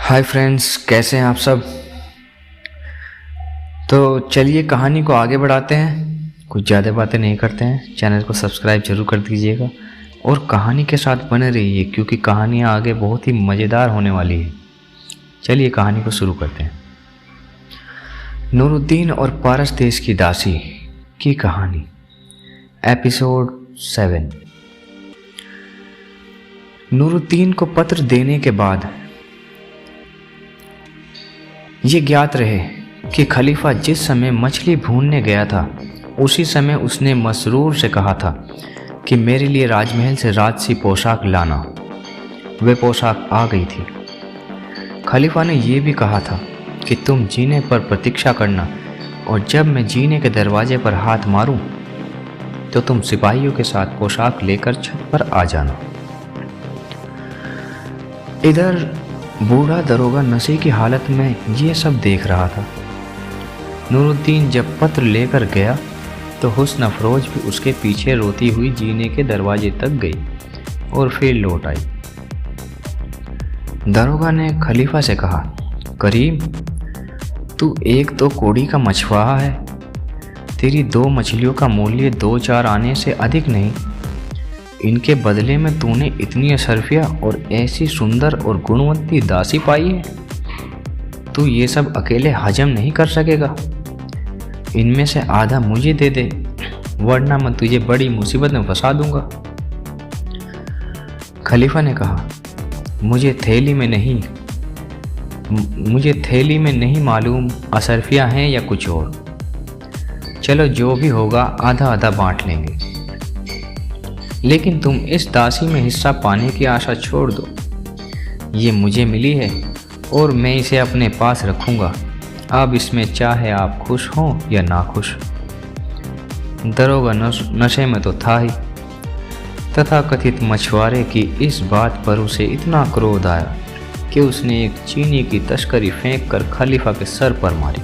Hi friends, कैसे हैं आप सब। तो चलिए कहानी को आगे बढ़ाते हैं। कुछ ज़्यादा बातें नहीं करते हैं। चैनल को सब्सक्राइब जरूर कर दीजिएगा और कहानी के साथ बने रहिए क्योंकि कहानियाँ आगे बहुत ही मज़ेदार होने वाली है। चलिए कहानी को शुरू करते हैं। नूरुद्दीन और पारस देश की दासी की कहानी, एपिसोड 7। नूरुद्दीन को पत्र देने के बाद ये ज्ञात रहे कि खलीफा जिस समय मछली भूनने गया था उसी समय उसने मसरूर से कहा था कि मेरे लिए राजमहल से राजसी पोशाक लाना। वे पोशाक आ गई थी। खलीफा ने यह भी कहा था कि तुम जीने पर प्रतीक्षा करना और जब मैं जीने के दरवाजे पर हाथ मारूं तो तुम सिपाहियों के साथ पोशाक लेकर छत पर आ जाना। इधर बूढ़ा दरोगा नशे की हालत में ये सब देख रहा था। नूरुद्दीन जब पत्र लेकर गया तो हुस्न अफरोज भी उसके पीछे रोती हुई जीने के दरवाजे तक गई और फिर लौट आई। दरोगा ने खलीफा से कहा, करीम, तू एक तो कोड़ी का मछुआरा है। तेरी 2 मछलियों का मूल्य 2-4 आने से अधिक नहीं। इनके बदले में तूने इतनी असरफिया और ऐसी सुंदर और गुणवंती दासी पाई है। तू ये सब अकेले हजम नहीं कर सकेगा। इनमें से आधा मुझे दे दे, वरना मैं तुझे बड़ी मुसीबत में फंसा दूंगा। खलीफा ने कहा, मुझे थैली में नहीं मालूम असरफिया हैं या कुछ और। चलो जो भी होगा आधा आधा बांट लेंगे, लेकिन तुम इस दासी में हिस्सा पाने की आशा छोड़ दो। ये मुझे मिली है और मैं इसे अपने पास रखूंगा। अब इसमें चाहे आप खुश हों या नाखुश। दरोगा नशे में तो था ही। तथाकथित मछुआरे की इस बात पर उसे इतना क्रोध आया कि उसने एक चीनी की तस्करी फेंक कर खलीफा के सर पर मारी।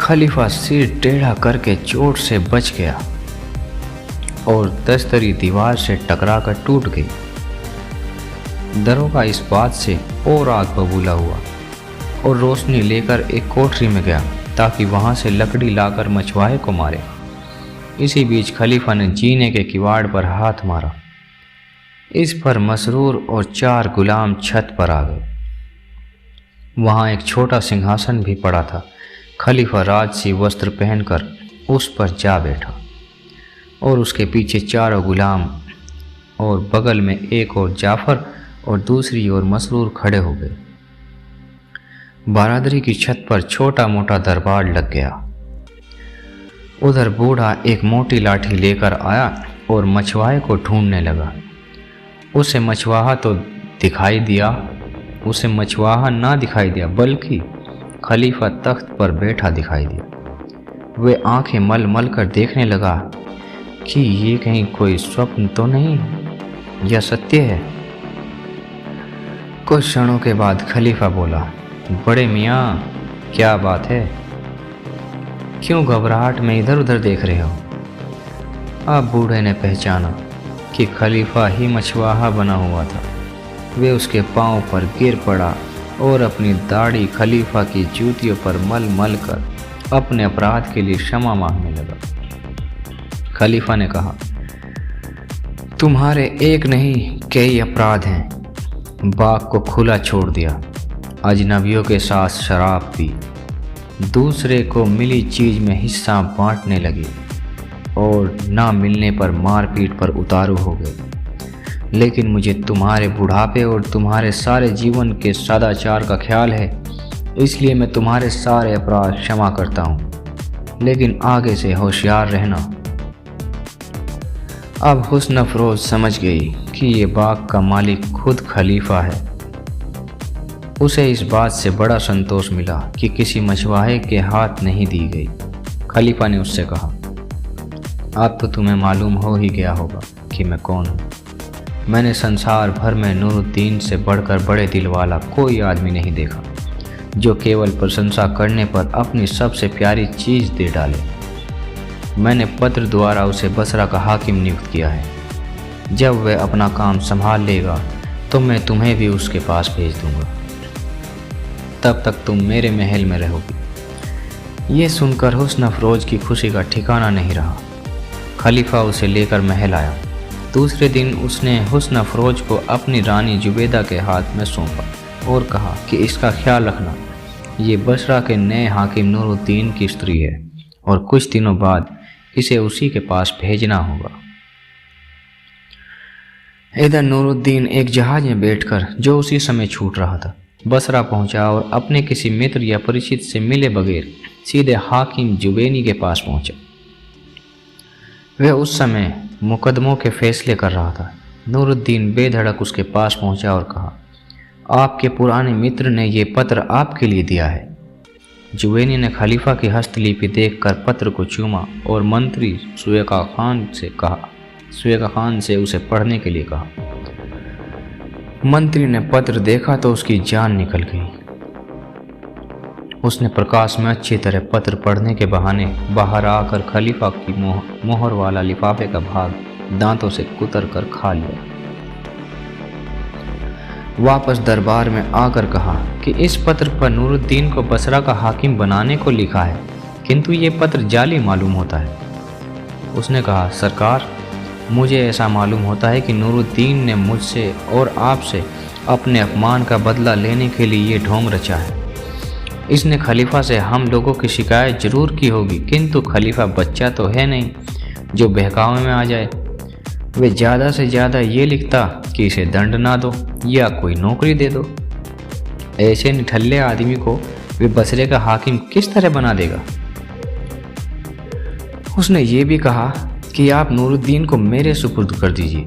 खलीफा सिर टेढ़ा करके चोट से बच गया और तस्तरी दीवार से टकराकर टूट गई। दरोगा इस बात से और आग बबूला हुआ और रोशनी लेकर एक कोठरी में गया ताकि वहां से लकड़ी लाकर मछुआरे को मारे। इसी बीच खलीफा ने जीने के किवाड़ पर हाथ मारा। इस पर मसरूर और 4 गुलाम छत पर आ गए। वहां एक छोटा सिंहासन भी पड़ा था। खलीफा राजसी वस्त्र पहनकर उस पर जा बैठा और उसके पीछे 4 गुलाम और बगल में एक और जाफर और दूसरी ओर मसरूर खड़े हो गए। बारादरी की छत पर छोटा मोटा दरबार लग गया। उधर बूढ़ा एक मोटी लाठी लेकर आया और मछुआरे को ढूंढने लगा। उसे मछुआरा ना दिखाई दिया बल्कि खलीफा तख्त पर बैठा दिखाई दिया। वे आंखें मल मल कर देखने लगा कि ये कहीं कोई स्वप्न तो नहीं या सत्य है। कुछ क्षणों के बाद खलीफा बोला, बड़े मियाँ, क्या बात है? क्यों घबराहट में इधर उधर देख रहे हो? अब बूढ़े ने पहचाना कि खलीफा ही मछुआरा बना हुआ था। वे उसके पांव पर गिर पड़ा और अपनी दाढ़ी खलीफा की जूतियों पर मल मल कर अपने अपराध के लिए क्षमा मांगने लगा। खलीफा ने कहा, तुम्हारे एक नहीं कई अपराध हैं। बाग को खुला छोड़ दिया, अजनबियों के साथ शराब पी, दूसरे को मिली चीज में हिस्सा बांटने लगे और ना मिलने पर मारपीट पर उतारू हो गए। लेकिन मुझे तुम्हारे बुढ़ापे और तुम्हारे सारे जीवन के सदाचार का ख्याल है, इसलिए मैं तुम्हारे सारे अपराध क्षमा करता हूँ। लेकिन आगे से होशियार रहना। अब हुस्न अफरोज समझ गई कि ये बाग का मालिक खुद खलीफा है। उसे इस बात से बड़ा संतोष मिला कि किसी मछुआरे के हाथ नहीं दी गई। खलीफा ने उससे कहा, अब तो तुम्हें मालूम हो ही गया होगा कि मैं कौन हूँ। मैंने संसार भर में नूरुद्दीन से बढ़कर बड़े दिल वाला कोई आदमी नहीं देखा जो केवल प्रशंसा करने पर अपनी सबसे प्यारी चीज दे डाले। मैंने पत्र द्वारा उसे बसरा का हाकिम नियुक्त किया है। जब वह अपना काम संभाल लेगा तो मैं तुम्हें भी उसके पास भेज दूंगा, तब तक तुम मेरे महल में रहोगी। ये सुनकर हुस्न अफरोज की खुशी का ठिकाना नहीं रहा। खलीफा उसे लेकर महल आया। दूसरे दिन उसने हुस्न अफरोज को अपनी रानी जुबैदा के हाथ में सौंपा और कहा कि इसका ख्याल रखना, ये बसरा के नए हाकिम नूरुद्दीन की स्त्री है और कुछ दिनों बाद इसे उसी के पास भेजना होगा। इधर नूरुद्दीन एक जहाज में बैठकर, जो उसी समय छूट रहा था, बसरा पहुंचा और अपने किसी मित्र या परिचित से मिले बगैर सीधे हाकिम जुबैनी के पास पहुंचा। वह उस समय मुकदमों के फैसले कर रहा था। नूरुद्दीन बेधड़क उसके पास पहुंचा और कहा, आपके पुराने मित्र ने यह पत्र आपके लिए दिया है। जुबैनी ने खलीफा की हस्तलिपि देखकर पत्र को चूमा और मंत्री सुएका खान से उसे पढ़ने के लिए कहा। मंत्री ने पत्र देखा तो उसकी जान निकल गई। उसने प्रकाश में अच्छी तरह पत्र पढ़ने के बहाने बाहर आकर खलीफा की मोहर वाला लिफाफे का भाग दांतों से कुतर कर खा लिया। वापस दरबार में आकर कहा कि इस पत्र पर नूरुद्दीन को बसरा का हाकिम बनाने को लिखा है, किंतु ये पत्र जाली मालूम होता है। उसने कहा, सरकार, मुझे ऐसा मालूम होता है कि नूरुद्दीन ने मुझसे और आपसे अपने अपमान का बदला लेने के लिए ये ढोंग रचा है। इसने खलीफा से हम लोगों की शिकायत जरूर की होगी, किंतु खलीफा बच्चा तो है नहीं जो बहकावे में आ जाए। वे ज़्यादा से ज़्यादा ये लिखता कि इसे दंड ना दो या कोई नौकरी दे दो। ऐसे निठल्ले आदमी को वे बसरे का हाकिम किस तरह बना देगा। उसने ये भी कहा कि आप नूरुद्दीन को मेरे सुपुर्द कर दीजिए,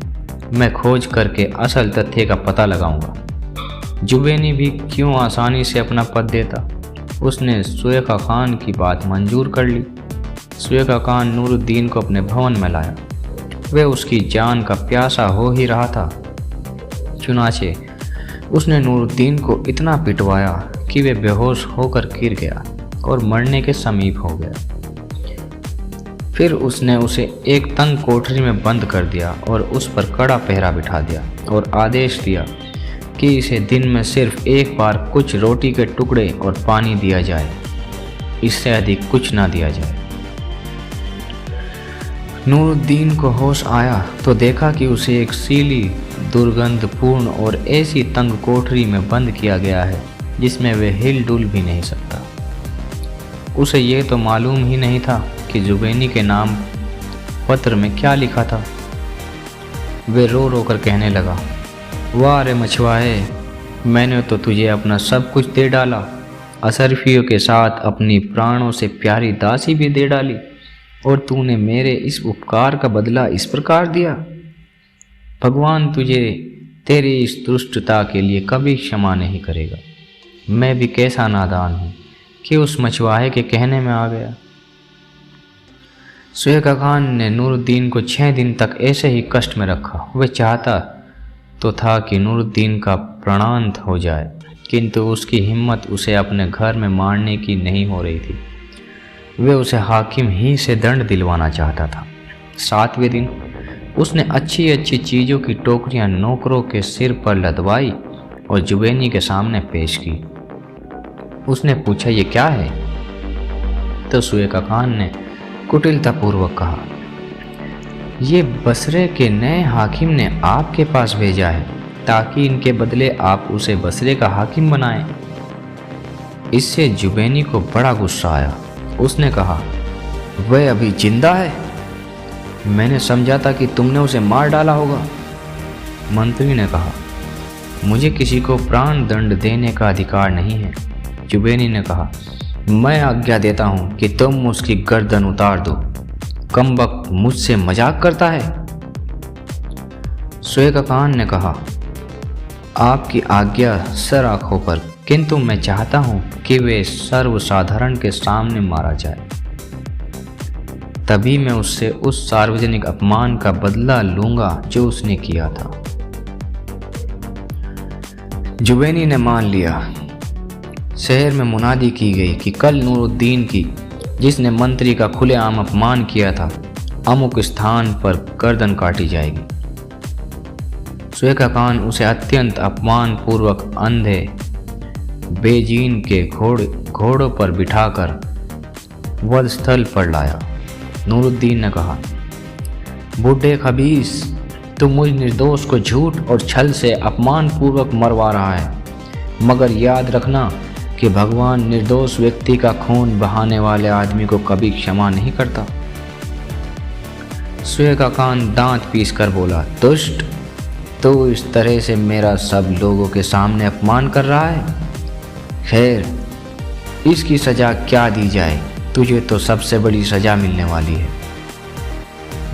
मैं खोज करके असल तथ्य का पता लगाऊंगा। जुबैनी भी क्यों आसानी से अपना पद देता। उसने सुएका खान की बात मंजूर कर ली। सुएका खान नूरुद्दीन को अपने भवन में लाया। वह उसकी जान का प्यासा हो ही रहा था। चुनाचे उसने नूरुद्दीन को इतना पिटवाया कि वह बेहोश होकर गिर गया और मरने के समीप हो गया। फिर उसने उसे एक तंग कोठरी में बंद कर दिया और उस पर कड़ा पहरा बिठा दिया और आदेश दिया कि इसे दिन में सिर्फ एक बार कुछ रोटी के टुकड़े और पानी दिया जाए, इससे अधिक कुछ ना दिया जाए। नूरुद्दीन को होश आया तो देखा कि उसे एक सीली, दुर्गंधपूर्ण और ऐसी तंग कोठरी में बंद किया गया है जिसमें वह हिल डुल भी नहीं सकता। उसे ये तो मालूम ही नहीं था कि जुबैनी के नाम पत्र में क्या लिखा था। वे रो रो कर कहने लगा, वाह रे मछुआरे, मैंने तो तुझे अपना सब कुछ दे डाला, अशरफियों के साथ अपनी प्राणों से प्यारी दासी भी दे डाली, और तूने मेरे इस उपकार का बदला इस प्रकार दिया। भगवान तुझे तेरी इस दुष्टता के लिए कभी क्षमा नहीं करेगा। मैं भी कैसा नादान हूँ कि उस मछुआरे के कहने में आ गया। सुएका खान ने नूरुद्दीन को 6 दिन तक ऐसे ही कष्ट में रखा। वह चाहता तो था कि नूरुद्दीन का प्राणांत हो जाए, किंतु उसकी हिम्मत उसे अपने घर में मारने की नहीं हो रही थी। वह उसे हाकिम ही से दंड दिलवाना चाहता था। 7वें दिन उसने अच्छी अच्छी चीज़ों की टोकरियां नौकरों के सिर पर लदवाई और जुबैनी के सामने पेश की। उसने पूछा, ये क्या है? तो सुएका खान ने कुटिलतापूर्वक कहा, ये बसरे के नए हाकिम ने आपके पास भेजा है ताकि इनके बदले आप उसे बसरे का हाकिम बनाएं। इससे जुबैनी को बड़ा गुस्सा आया। उसने कहा, वह अभी जिंदा है? मैंने समझा था कि तुमने उसे मार डाला होगा। मंत्री ने कहा, मुझे किसी को प्राण दंड देने का अधिकार नहीं है। जुबैनी ने कहा, मैं आज्ञा देता हूँ कि तुम उसकी गर्दन उतार दो। कमबख्त मुझसे मजाक करता है। सुएका खान ने कहा, आपकी आज्ञा सर आंखों पर, किंतु मैं चाहता हूं कि वे सर्वसाधारण के सामने मारा जाए, तभी मैं उससे उस सार्वजनिक अपमान का बदला लूंगा जो उसने किया था। जुबैनी ने मान लिया। शहर में मुनादी की गई कि कल नूरुद्दीन की, जिसने मंत्री का खुलेआम अपमान किया था, अमुक स्थान पर गर्दन काटी जाएगी। सुएगा खान उसे अत्यंत अपमानपूर्वक अंधे बेजीन के घोड़ों पर बिठाकर वध स्थल पर लाया। नूरुद्दीन ने कहा, बूढ़े खबीस, तू मुझ निर्दोष को झूठ और छल से अपमानपूर्वक मरवा रहा है, मगर याद रखना कि भगवान निर्दोष व्यक्ति का खून बहाने वाले आदमी को कभी क्षमा नहीं करता। सुएगा खान दांत पीस कर बोला, दुष्ट, तू इस तरह से मेरा सब लोगों के सामने अपमान कर रहा है। खैर, इसकी सज़ा क्या दी जाए, तुझे तो सबसे बड़ी सज़ा मिलने वाली है।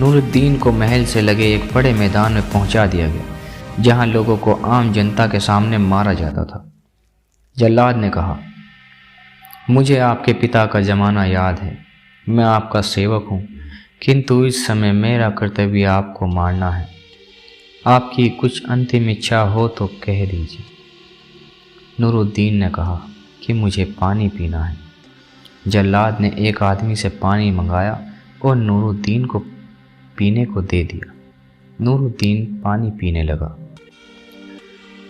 नूरुद्दीन को महल से लगे एक बड़े मैदान में पहुंचा दिया गया, जहां लोगों को आम जनता के सामने मारा जाता था। जल्लाद ने कहा, मुझे आपके पिता का ज़माना याद है, मैं आपका सेवक हूँ, किंतु इस समय मेरा कर्तव्य आपको मारना है। आपकी कुछ अंतिम इच्छा हो तो कह दीजिए। नूरुद्दीन ने कहा कि मुझे पानी पीना है। जल्लाद ने एक आदमी से पानी मंगाया और नूरुद्दीन को पीने को दे दिया। नूरुद्दीन पानी पीने लगा।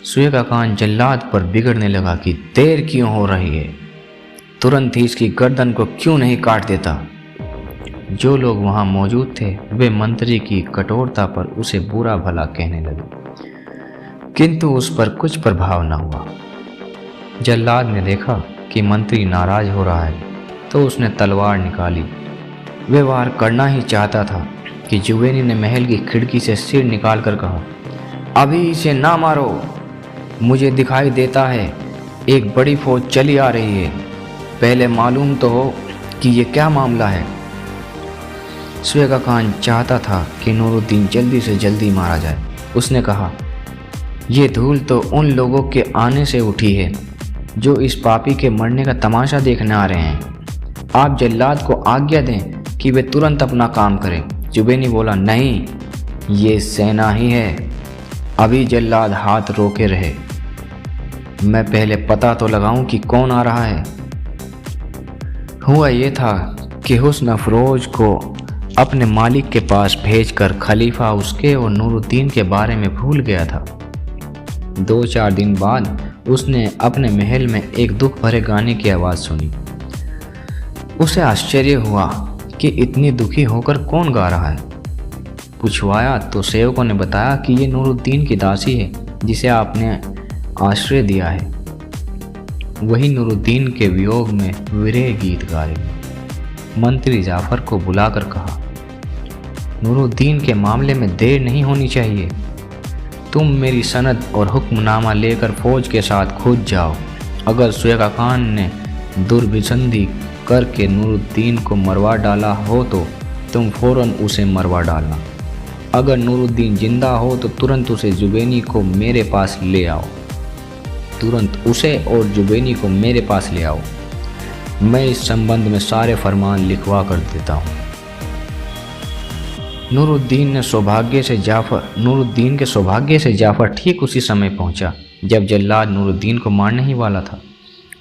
सुएगा खान जल्लाद पर बिगड़ने लगा कि देर क्यों हो रही है, तुरंत ही इसकी गर्दन को क्यों नहीं काट देता। जो लोग वहां मौजूद थे वे मंत्री की कठोरता पर उसे बुरा भला कहने लगे, किंतु उस पर कुछ प्रभाव न हुआ। जल्लाद ने देखा कि मंत्री नाराज हो रहा है तो उसने तलवार निकाली। वे वार करना ही चाहता था कि जुवेनी ने महल की खिड़की से सिर निकालकर कहा, अभी इसे ना मारो, मुझे दिखाई देता है एक बड़ी फौज चली आ रही है, पहले मालूम तो हो कि ये क्या मामला है। सुएगा खान चाहता था कि नूरुद्दीन जल्दी से जल्दी मारा जाए। उसने कहा, ये धूल तो उन लोगों के आने से उठी है जो इस पापी के मरने का तमाशा देखने आ रहे हैं। आप जल्लाद को आज्ञा दें कि वे तुरंत अपना काम करें। जुबेनी बोला, नहीं, ये सेना ही है, अभी जल्लाद हाथ रोके रहे, मैं पहले पता तो लगाऊं कि कौन आ रहा है। हुआ ये था कि हुस्न अफरोज को अपने मालिक के पास भेजकर खलीफा उसके और नूरुद्दीन के बारे में भूल गया था। 2-4 दिन बाद उसने अपने महल में एक दुख भरे गाने की आवाज़ सुनी। उसे आश्चर्य हुआ कि इतनी दुखी होकर कौन गा रहा है। पूछवाया तो सेवकों ने बताया कि ये नूरुद्दीन की दासी है जिसे आपने आश्रय दिया है। वही नूरुद्दीन के वियोग में विरह गीत गा रही। मंत्री जाफर को बुलाकर कहा, नूरुद्दीन के मामले में देर नहीं होनी चाहिए, तुम मेरी सनद और हुक्मनामा लेकर फौज के साथ खुद जाओ। अगर सुएगा खान ने दुर्भिसंधि करके नूरुद्दीन को मरवा डाला हो तो तुम फौरन उसे मरवा डालना। अगर नूरुद्दीन जिंदा हो तो तुरंत उसे जुबेनी को मेरे पास ले आओ। तुरंत उसे और जुबेनी को मेरे पास ले आओ। मैं इस संबंध में सारे फरमान लिखवा कर देता हूँ। नूरुद्दीन के सौभाग्य से जाफर ठीक उसी समय पहुंचा जब जल्लाद नूरुद्दीन को मारने ही वाला था।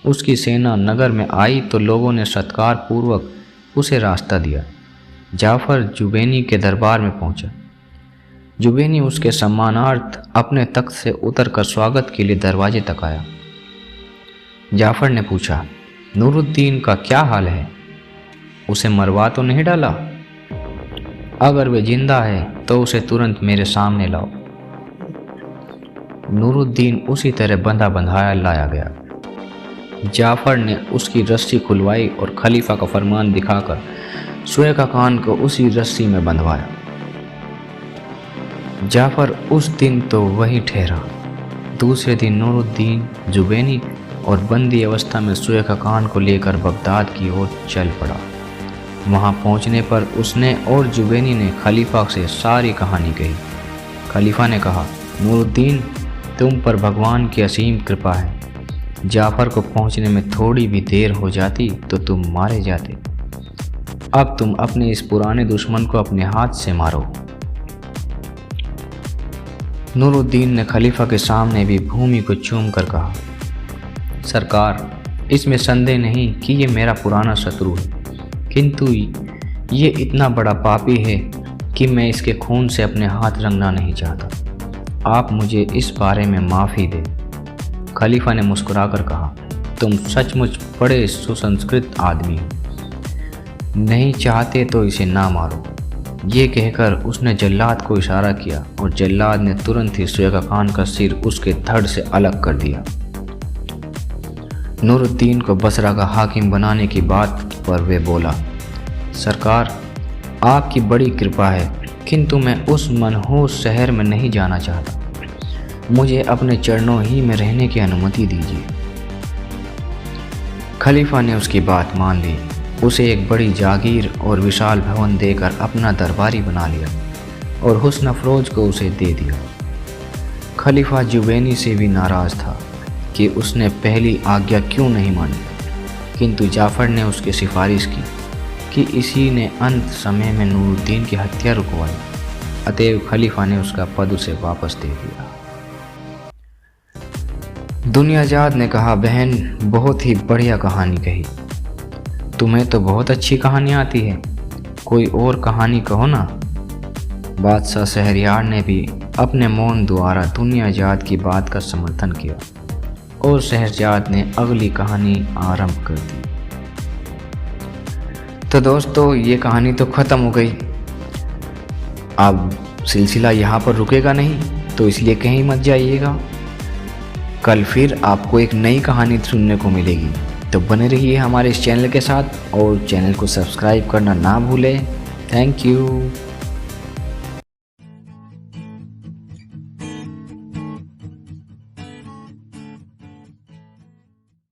उसकी सेना नगर में आई तो लोगों ने सत्कार पूर्वक उसे रास्ता दिया। जाफर जुबेनी के दरबार में पहुंचा। जुबेनी उसके सम्मानार्थ अपने तख्त से उतरकर स्वागत के लिए दरवाजे तक आया। जाफर ने पूछा, नूरुद्दीन का क्या हाल है? उसे मरवा तो नहीं डाला? अगर वह जिंदा है तो उसे तुरंत मेरे सामने लाओ। नूरुद्दीन उसी तरह बंधा बंधाया लाया गया। जाफर ने उसकी रस्सी खुलवाई और खलीफा का फरमान दिखाकर सुएगा खान को उसी रस्सी में बंधवाया। जाफर उस दिन तो वहीं ठहरा। दूसरे दिन नूरुद्दीन जुबेनी और बंदी अवस्था में सुएगा खान को लेकर बगदाद की ओर चल पड़ा। वहां पहुंचने पर उसने और जुबेनी ने खलीफा से सारी कहानी कही। खलीफा ने कहा, नूरुद्दीन, तुम पर भगवान की असीम कृपा है। जाफर को पहुंचने में थोड़ी भी देर हो जाती तो तुम मारे जाते। अब तुम अपने इस पुराने दुश्मन को अपने हाथ से मारो। नूरुद्दीन ने खलीफा के सामने भी भूमि को चूम कर कहा, सरकार, इसमें संदेह नहीं कि ये मेरा पुराना शत्रु है, किंतु ये इतना बड़ा पापी है कि मैं इसके खून से अपने हाथ रंगना नहीं चाहता। आप मुझे इस बारे में माफ़ी दें। खलीफा ने मुस्कुराकर कहा, तुम सचमुच बड़े सुसंस्कृत आदमी हो। नहीं चाहते तो इसे ना मारो। ये कहकर उसने जल्लाद को इशारा किया और जल्लाद ने तुरंत ही सुएगा खान का सिर उसके धड़ से अलग कर दिया। नूरुद्दीन को बसरा का हाकिम बनाने की बात पर वे बोला, सरकार आपकी बड़ी कृपा है, किंतु मैं उस मनहूस शहर में नहीं जाना चाहता। मुझे अपने चरणों ही में रहने की अनुमति दीजिए। खलीफा ने उसकी बात मान ली। उसे एक बड़ी जागीर और विशाल भवन देकर अपना दरबारी बना लिया और हुस्न अफरोज को उसे दे दिया। खलीफा जुवैनी से भी नाराज़ था कि उसने पहली आज्ञा क्यों नहीं मानी, किंतु जाफ़र ने उसकी सिफारिश की कि इसी ने अंत समय में नूरुद्दीन की हत्या रुकवाई। अतएव खलीफा ने उसका पद उसे वापस दे दिया। दुनियाजाद ने कहा, बहन बहुत ही बढ़िया कहानी कही। तुम्हें तो बहुत अच्छी कहानी आती है, कोई और कहानी कहो ना। बादशाह शहरयार ने भी अपने मौन द्वारा दुनियाजाद की बात का समर्थन किया और शहरजाद ने अगली कहानी आरंभ कर दी। तो दोस्तों ये कहानी तो ख़त्म हो गई। अब सिलसिला यहाँ पर रुकेगा नहीं, तो इसलिए कहीं मत जाइएगा। कल फिर आपको एक नई कहानी सुनने को मिलेगी। तो बने रहिए हमारे इस चैनल के साथ और चैनल को सब्सक्राइब करना ना भूलें। Thank you.